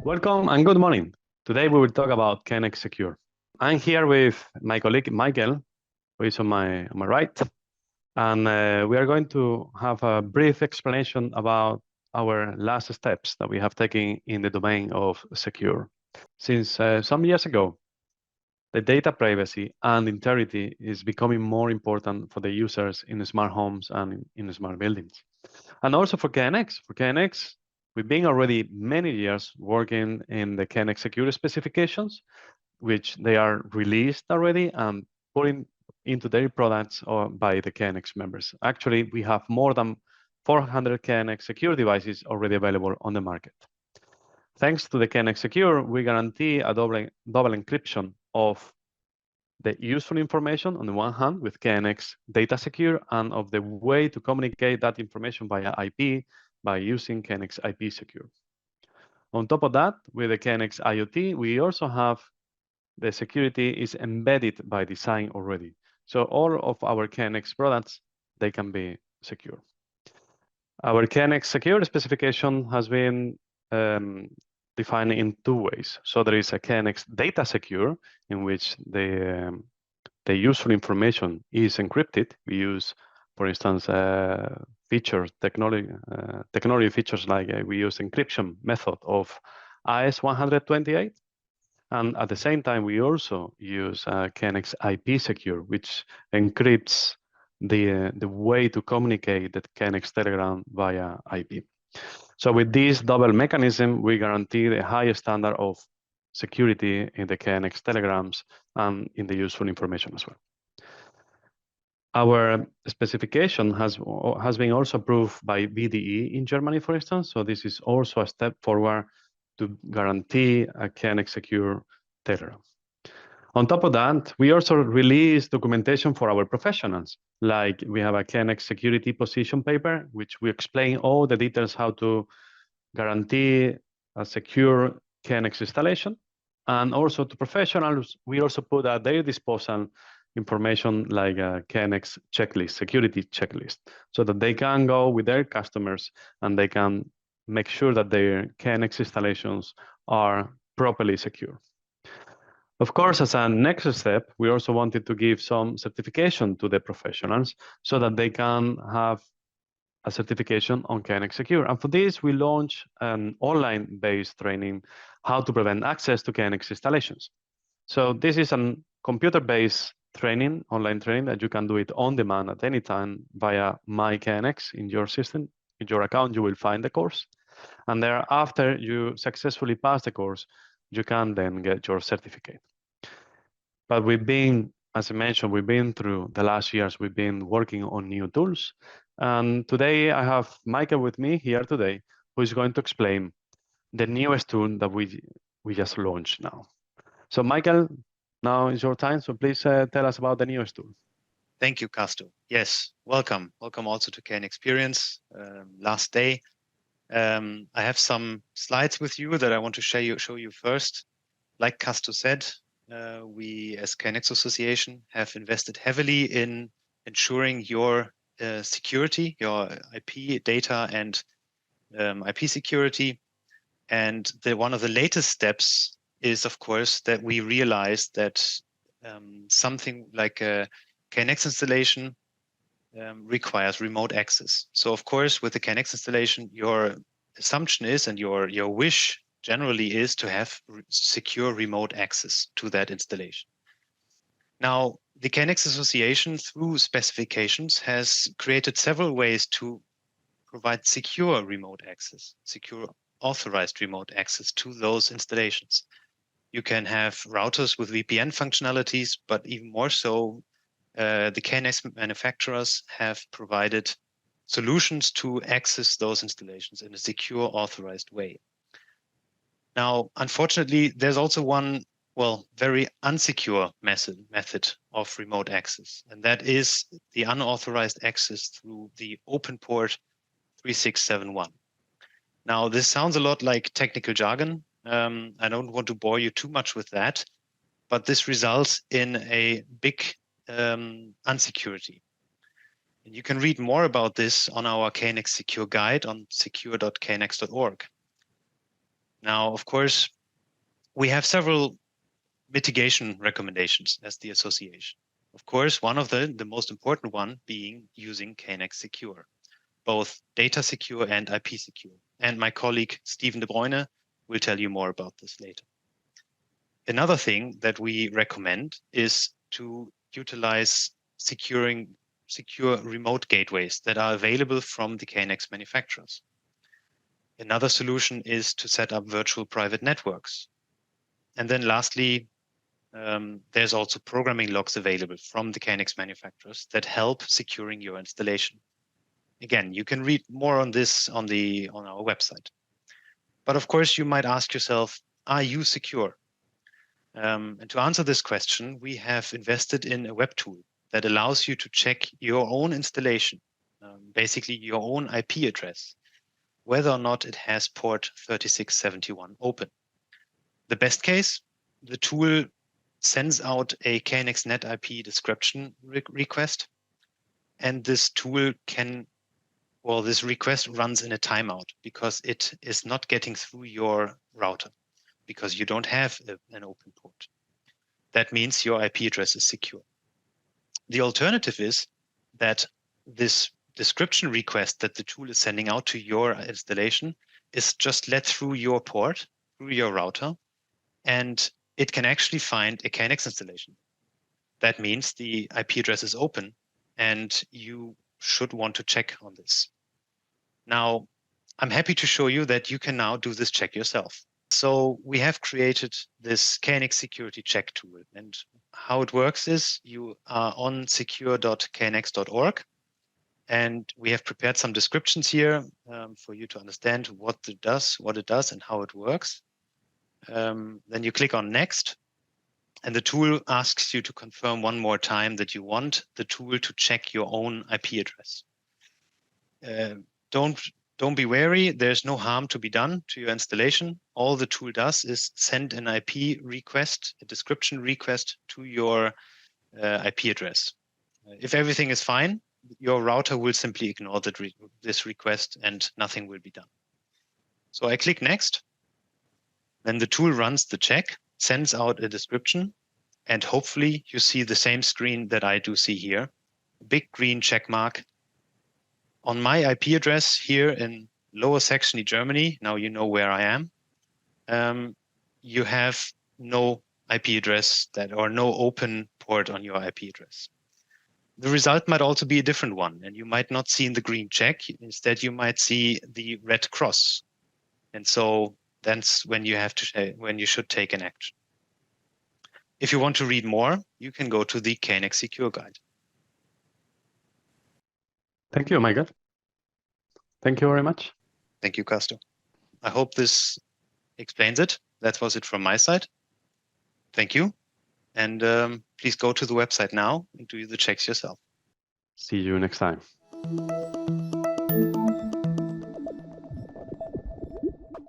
Welcome and good morning. Today we will talk about KNX Secure. I'm here with my colleague Michael, who is on my right, and we are going to have a brief explanation about our last steps that we have taken in the domain of secure. Since some years ago, the data privacy and integrity is becoming more important for the users in smart homes and in smart buildings. And also for KNX. For KNX, we've been already many years working in the KNX security specifications, which they are released already and putting into their products by the KNX members. Actually, we have more than 400 KNX secure devices already available on the market. Thanks to the KNX Secure, we guarantee a double encryption of the useful information on the one hand with KNX Data Secure, and of the way to communicate that information via IP by using KNX IP Secure. On top of that, with the KNX IoT, we also have the security is embedded by design already. So all of our KNX products, they can be secure. Our KNX Secure specification has been defined in two ways. So there is a KNX Data Secure, in which the useful information is encrypted. We use, for instance, technology features like we use encryption method of AES-128. And at the same time, we also use KNX IP Secure, which encrypts the way to communicate the KNX Telegram via IP. So with this double mechanism, we guarantee the highest standard of security in the KNX telegrams and in the useful information as well. Our specification has been also approved by BDE in Germany, for instance. So this is also a step forward to guarantee a KNX secure telegram. On top of that, we also release documentation for our professionals. Like we have a KNX security position paper, which we explain all the details how to guarantee a secure KNX installation. And also to professionals, we also put at their disposal information like a KNX checklist, security checklist, so that they can go with their customers and they can make sure that their KNX installations are properly secure. Of course, as a next step, we also wanted to give some certification to the professionals so that they can have a certification on KNX Secure. And for this, we launched an online-based training, how to prevent access to KNX installations. So this is a computer-based training, online training, that you can do it on demand at any time via My KNX in your system. In your account, you will find the course. And thereafter you successfully pass the course, you can then get your certificate. But as I mentioned, we've been through the last years, we've been working on new tools. And today I have Michael with me here today, who is going to explain the newest tool that we just launched now. So Michael, now is your time. So please tell us about the newest tool. Thank you, Casto. Yes, welcome. Welcome also to KN Experience. Last day. I have some slides with you that I want to show you first. Like Casto said, we as KNX Association have invested heavily in ensuring your security, your IP data and IP security. And one of the latest steps is, of course, that we realized that something like a KNX installation requires remote access. So, of course, with the KNX installation, your assumption is, and your wish generally is, to have secure remote access to that installation. Now, the KNX Association, through specifications, has created several ways to provide secure remote access, secure authorized remote access to those installations. You can have routers with VPN functionalities, but even more so, the KNX manufacturers have provided solutions to access those installations in a secure, authorized way. Now, unfortunately, there's also one, very unsecure method of remote access, and that is the unauthorized access through the open port 3671. Now, this sounds a lot like technical jargon. I don't want to bore you too much with that, but this results in a big unsecurity. And you can read more about this on our KNX Secure guide on secure.knx.org. Now, of course, we have several mitigation recommendations as the association. Of course, one of the most important one being using KNX Secure, both data secure and IP secure. And my colleague, Steven de Bruyne, will tell you more about this later. Another thing that we recommend is to utilize secure remote gateways that are available from the KNX manufacturers. Another solution is to set up virtual private networks. And then lastly, there's also programming logs available from the KNX manufacturers that help securing your installation. Again, you can read more on this on our website. But of course, you might ask yourself, are you secure? And to answer this question, we have invested in a web tool that allows you to check your own installation, basically your own IP address, whether or not it has port 3671 open. The best case, the tool sends out a KNX net IP description request, and this tool this request runs in a timeout because it is not getting through your router because you don't have an open port. That means your IP address is secure. The alternative is that this description request that the tool is sending out to your installation is just let through your port, through your router, and it can actually find a KNX installation. That means the IP address is open, and you should want to check on this. Now, I'm happy to show you that you can now do this check yourself. So we have created this KNX security check tool, and how it works is you are on secure.knx.org, and we have prepared some descriptions here for you to understand what it does, and how it works. Then you click on Next, and the tool asks you to confirm one more time that you want the tool to check your own IP address. Don't be wary. There's no harm to be done to your installation. All the tool does is send an IP request, a description request to your IP address. If everything is fine, your router will simply ignore this request and nothing will be done. So I click Next. Then the tool runs the check, sends out a description, and hopefully you see the same screen that I do see here. A big green check mark. On my IP address here in Lower Saxony, Germany, now you know where I am, you have no IP address or no open port on your IP address. The result might also be a different one, and you might not see in the green check. Instead, you might see the red cross. And so that's when you should take an action. If you want to read more, you can go to the KNX Secure guide. Thank you, Michael. Thank you very much. Thank you, Casto. I hope this explains it. That was it from my side. Thank you. And please go to the website now and do the checks yourself. See you next time.